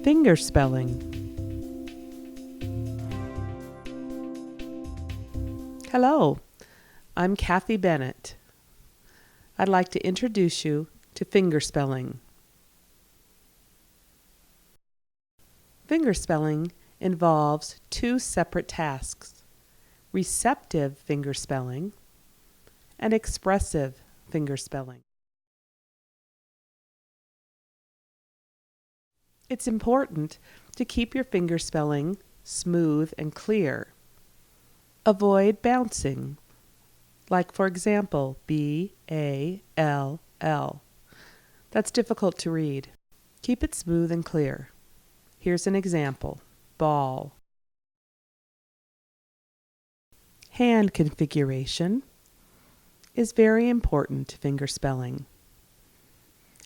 Fingerspelling. Hello, I'm Cathy Bennett. I'd like to introduce you to fingerspelling. Fingerspelling involves two separate tasks: receptive fingerspelling and expressive fingerspelling. It's important to keep your fingerspelling smooth and clear. Avoid bouncing, like for example, B-A-L-L. That's difficult to read. Keep it smooth and clear. Here's an example: ball. Hand configuration is very important to fingerspelling.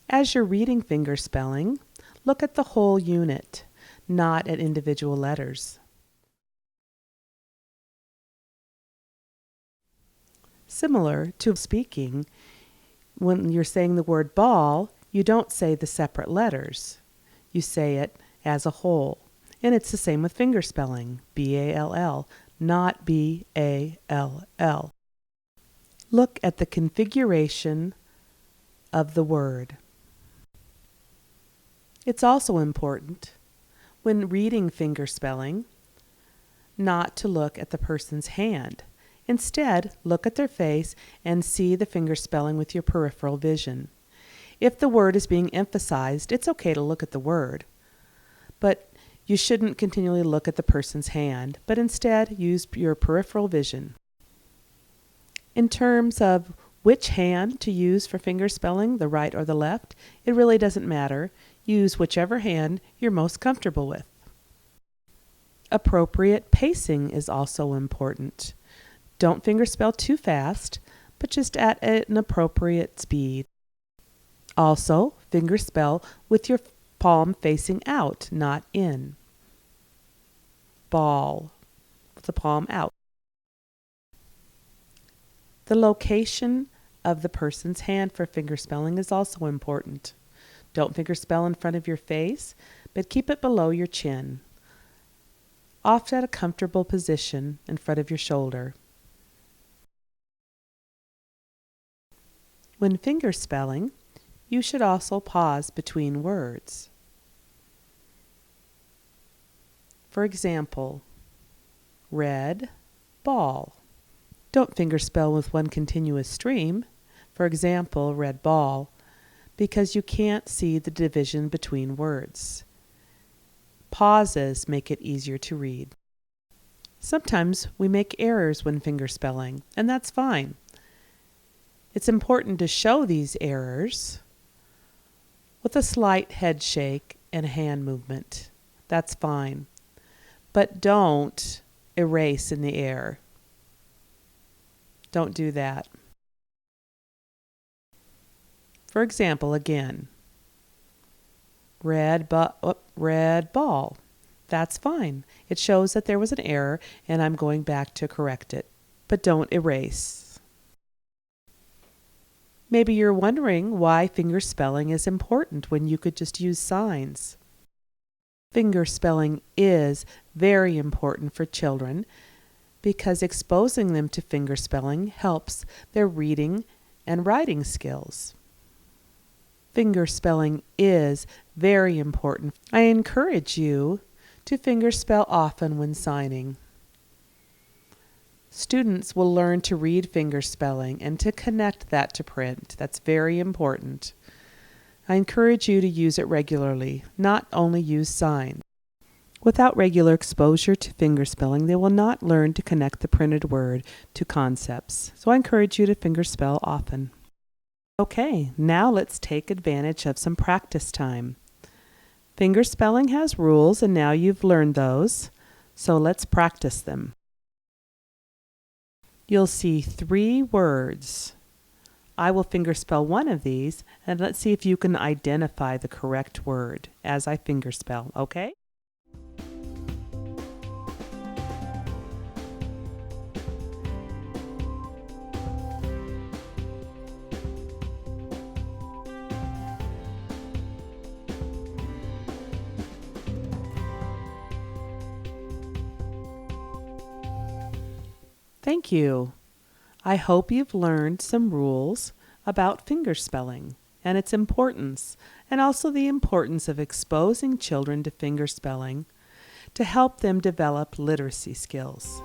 As you're reading fingerspelling, look at the whole unit, not at individual letters. Similar to speaking, when you're saying the word ball, you don't say the separate letters. You say it as a whole. And it's the same with fingerspelling, B-A-L-L, not B-A-L-L. Look at the configuration of the word. It's also important, when reading fingerspelling, not to look at the person's hand. Instead, look at their face and see the fingerspelling with your peripheral vision. If the word is being emphasized, it's okay to look at the word, but you shouldn't continually look at the person's hand, but instead use your peripheral vision. In terms of which hand to use for fingerspelling, the right or the left, it really doesn't matter. Use whichever hand you're most comfortable with. Appropriate pacing is also important. Don't fingerspell too fast, but just at an appropriate speed. Also, fingerspell with your palm facing out, not in. Ball, with the palm out. The location of the person's hand for fingerspelling is also important. Don't fingerspell in front of your face, but keep it below your chin, off at a comfortable position in front of your shoulder. When fingerspelling, you should also pause between words. For example, red ball. Don't fingerspell with one continuous stream, for example, red ball, because you can't see the division between words. Pauses make it easier to read. Sometimes we make errors when fingerspelling, and that's fine. It's important to show these errors with a slight head shake and a hand movement. That's fine. But don't erase in the air. Don't do that. For example, again, red ball. That's fine. It shows that there was an error and I'm going back to correct it. But don't erase. Maybe you're wondering why fingerspelling is important when you could just use signs. Fingerspelling is very important for children because exposing them to fingerspelling helps their reading and writing skills. Fingerspelling is very important. I encourage you to fingerspell often when signing. Students will learn to read fingerspelling and to connect that to print. That's very important. I encourage you to use it regularly, not only use signs. Without regular exposure to fingerspelling, they will not learn to connect the printed word to concepts. So I encourage you to fingerspell often. Okay, now let's take advantage of some practice time. Fingerspelling has rules, and now you've learned those, so let's practice them. You'll see 3 words. I will fingerspell one of these, and let's see if you can identify the correct word as I fingerspell, okay? Thank you. I hope you've learned some rules about fingerspelling and its importance, and also the importance of exposing children to fingerspelling to help them develop literacy skills.